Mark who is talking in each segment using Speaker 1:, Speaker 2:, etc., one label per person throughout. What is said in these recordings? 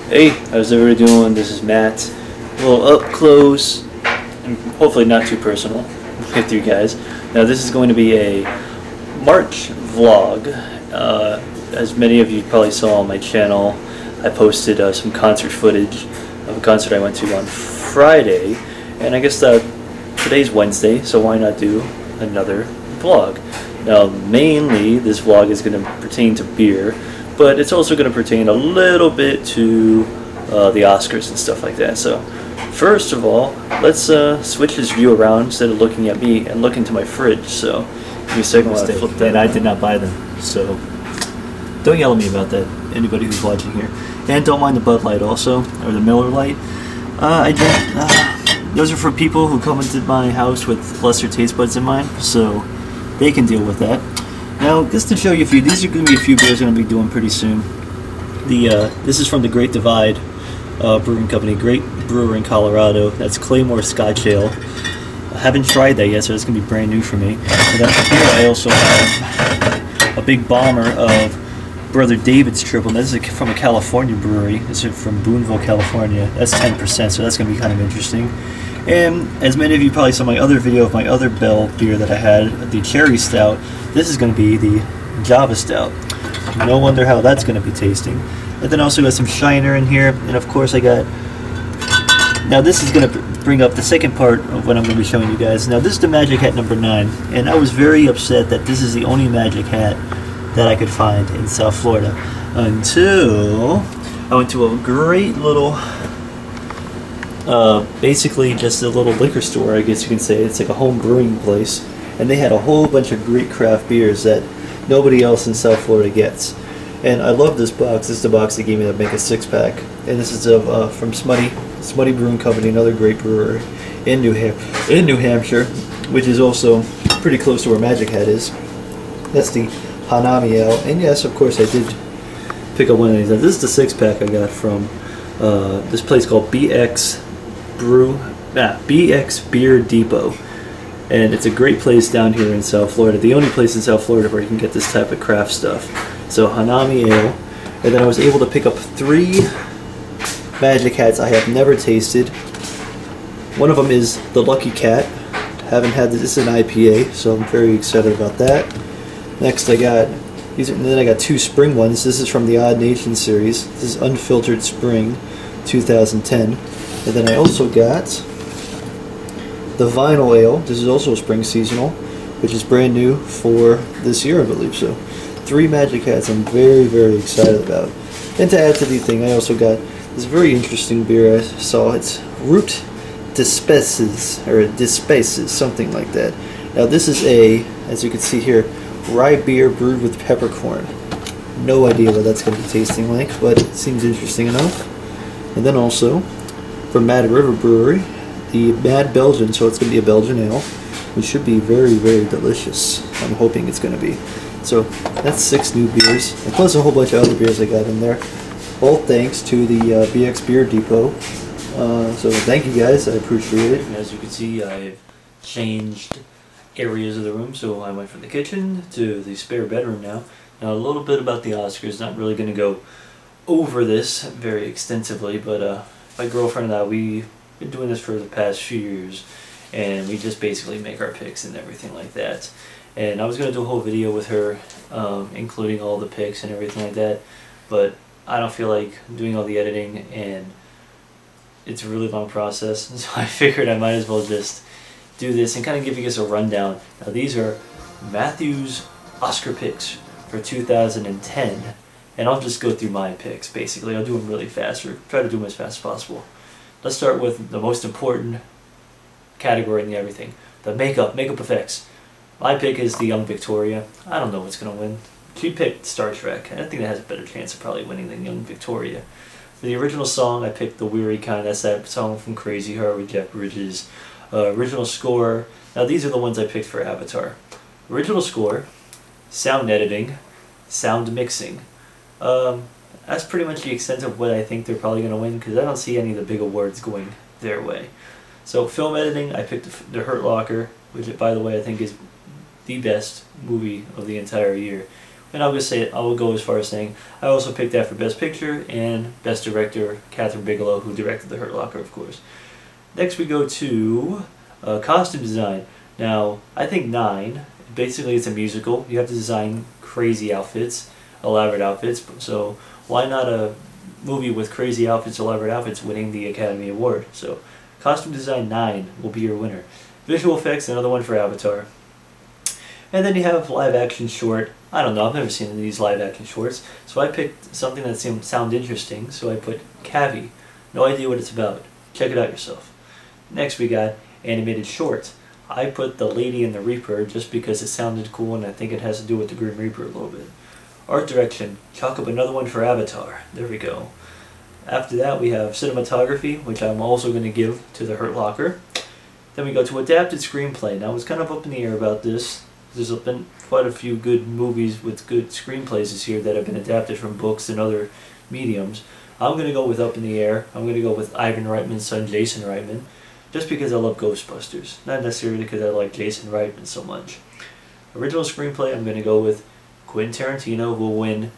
Speaker 1: Hey, how's everybody doing? This is Matt. A little up close, and hopefully not too personal with you guys. Now this is going to be a March vlog. As many of you probably saw on my channel, I posted some concert footage of a concert I went to on Friday, and I guess today's Wednesday, so why not do another vlog? Now mainly this vlog is going to pertain to beer, but it's also going to pertain a little bit to the Oscars and stuff like that. So first of all, let's switch this view around instead of looking at me and look into my fridge. So give me a second while I flip that. And I did not buy them, so don't yell at me about that, anybody who's watching here. And don't mind the Bud Light also, or the Miller Lite. I drink, those are for people who come into my house with lesser taste buds in mind, so they can deal with that. Now, just to show you a few, these are going to be a few beers I'm going to be doing pretty soon. This is from the Great Divide Brewing Company, great brewer in Colorado. That's Claymore Scotch Ale. I haven't tried that yet, so it's going to be brand new for me. And then here I also have a big bomber of Brother David's Triple. This is from a California brewery. This is from Boonville, California. That's 10%, so that's going to be kind of interesting. And as many of you probably saw my other video of my other Bell beer that I had, the Cherry Stout, this is going to be the Java Stout. No wonder how that's going to be tasting. And then also got some Shiner in here, and of course I got... Now this is going to bring up the second part of what I'm going to be showing you guys. Now this is the Magic Hat number 9, and I was very upset that this is the only Magic Hat that I could find in South Florida until I went to a great little... basically just a little liquor store, I guess you can say. It's like a home brewing place, and they had a whole bunch of great craft beers that nobody else in South Florida gets. And I love this box. This is the box they gave me to make a 6-pack, and this is from Smutty Brewing Company, another great brewer in New Hampshire, which is also pretty close to where Magic Hat is. That's the Hanami Ale, and yes, of course I did pick up one of these. This is the 6-pack I got from this place called BX Beer Depot, and it's a great place down here in South Florida, the only place in South Florida where you can get this type of craft stuff. So Hanami Ale, and then I was able to pick up 3 Magic Hats I have never tasted. One of them is the Lucky Cat. Haven't had this. This is an IPA, so I'm very excited about that. Next I got these, and then I got 2 spring ones. This is from the Odd Nation series. This is Unfiltered Spring 2010. And then I also got the Vinyl Ale. This is also a spring seasonal, which is brand new for this year, I believe so. 3 Magic Hats I'm very, very excited about. And to add to the thing, I also got this very interesting beer I saw. It's Root Dispaces, or Dispaces, something like that. Now this is a, as you can see here, rye beer brewed with peppercorn. No idea what that's going to be tasting like, but it seems interesting enough. And then also, from Mad River Brewery, the Mad Belgian, so it's going to be a Belgian ale, which should be very, very delicious. I'm hoping it's going to be. So that's 6 new beers, and plus a whole bunch of other beers I got in there. All thanks to the BX Beer Depot. So thank you guys, I appreciate it. As you can see, I've changed areas of the room, so I went from the kitchen to the spare bedroom now. Now a little bit about the Oscars, not really going to go over this very extensively, but my girlfriend and I, we've been doing this for the past few years, and we just basically make our picks and everything like that. And I was going to do a whole video with her, including all the picks and everything like that, but I don't feel like doing all the editing, and it's a really long process, so I figured I might as well just do this and kind of give you guys a rundown. Now these are Matthew's Oscar picks for 2010, and I'll just go through my picks basically. I'll do them really fast, or try to do them as fast as possible. Let's start with the most important category in the everything, the makeup effects. My pick is the Young Victoria. I don't know what's going to win. She picked Star Trek, and I think that has a better chance of probably winning than Young Victoria. For the original song, I picked The Weary Kind. That's that song from Crazy Heart with Jeff Bridges. Original score, now these are the ones I picked for Avatar. Original score, sound editing, sound mixing. That's pretty much the extent of what I think they're probably going to win, because I don't see any of the big awards going their way. So film editing, I picked The Hurt Locker, which by the way I think is the best movie of the entire year. And I will go as far as saying I also picked that for Best Picture and Best Director, Catherine Bigelow, who directed The Hurt Locker, of course. Next we go to costume design. Now, I think 9, basically it's a musical. You have to design crazy outfits, elaborate outfits, so why not a movie with crazy outfits, elaborate outfits winning the Academy Award? So, costume design 9 will be your winner. Visual effects, another one for Avatar. And then you have live action short. I don't know, I've never seen these live action shorts, so I picked something that seemed sound interesting, so I put Cavi. No idea what it's about. Check it out yourself. Next we got animated short. I put The Lady and the Reaper just because it sounded cool and I think it has to do with the Grim Reaper a little bit. Art direction. Chalk up another one for Avatar. There we go. After that we have cinematography, which I'm also going to give to The Hurt Locker. Then we go to adapted screenplay. Now I was kind of up in the air about this. There's been quite a few good movies with good screenplays this year that have been adapted from books and other mediums. I'm going to go with up in the air. I'm going to go with Ivan Reitman's son, Jason Reitman, just because I love Ghostbusters. Not necessarily because I like Jason Reitman so much. Original screenplay, I'm going to go with Quentin Tarantino, who will win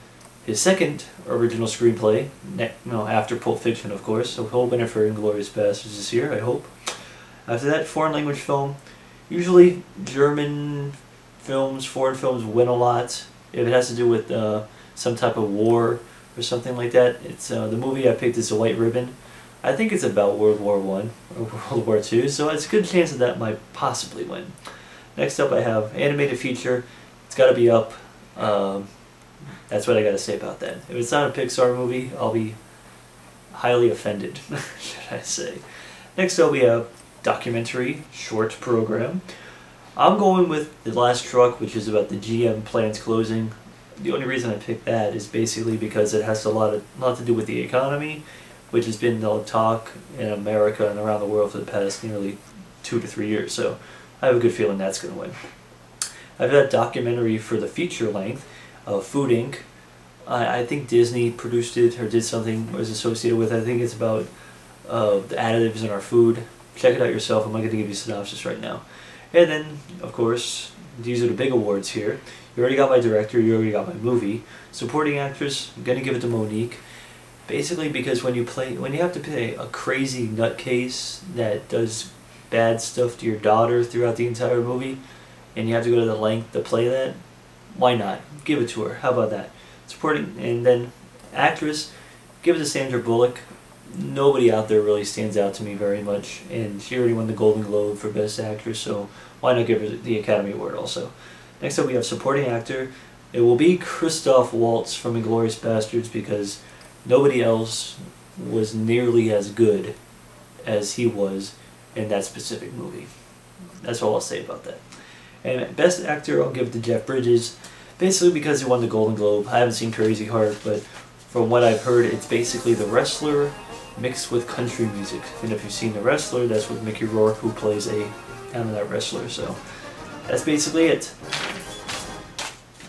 Speaker 1: his second original screenplay, after Pulp Fiction, of course. So he'll win it for Inglourious Basterds this year, I hope. After that, foreign language film. Usually German films, foreign films win a lot. If it has to do with some type of war or something like that. It's the movie I picked is The White Ribbon. I think it's about World War I or World War II, so it's a good chance that might possibly win. Next up I have animated feature. It's got to be up. That's what I got to say about that. If it's not a Pixar movie, I'll be highly offended, should I say. Next up we have documentary short program. I'm going with The Last Truck, which is about the GM plants closing. The only reason I picked that is basically because it has a lot to do with the economy, which has been the talk in America and around the world for the past nearly 2 to 3 years. So I have a good feeling that's going to win. I've got a documentary for the feature length of Food Inc. I think Disney produced it or did something was associated with it. I think it's about the additives in our food. Check it out yourself. I'm not going to give you a synopsis right now. And then, of course, these are the big awards here. You already got my director, you already got my movie. Supporting actress, I'm going to give it to Monique. Basically because when you have to play a crazy nutcase that does bad stuff to your daughter throughout the entire movie, and you have to go to the length to play that, why not? Give it to her. How about that? Supporting, and then actress, give it to Sandra Bullock. Nobody out there really stands out to me very much, and she already won the Golden Globe for Best Actress, so why not give her the Academy Award also? Next up we have supporting actor. It will be Christoph Waltz from Inglourious Basterds because nobody else was nearly as good as he was in that specific movie. That's all I'll say about that. And Best Actor, I'll give it to Jeff Bridges, basically because he won the Golden Globe. I haven't seen Crazy Heart, but from what I've heard, it's basically The Wrestler mixed with country music. And if you've seen The Wrestler, that's with Mickey Rourke, who plays a that wrestler. So that's basically it.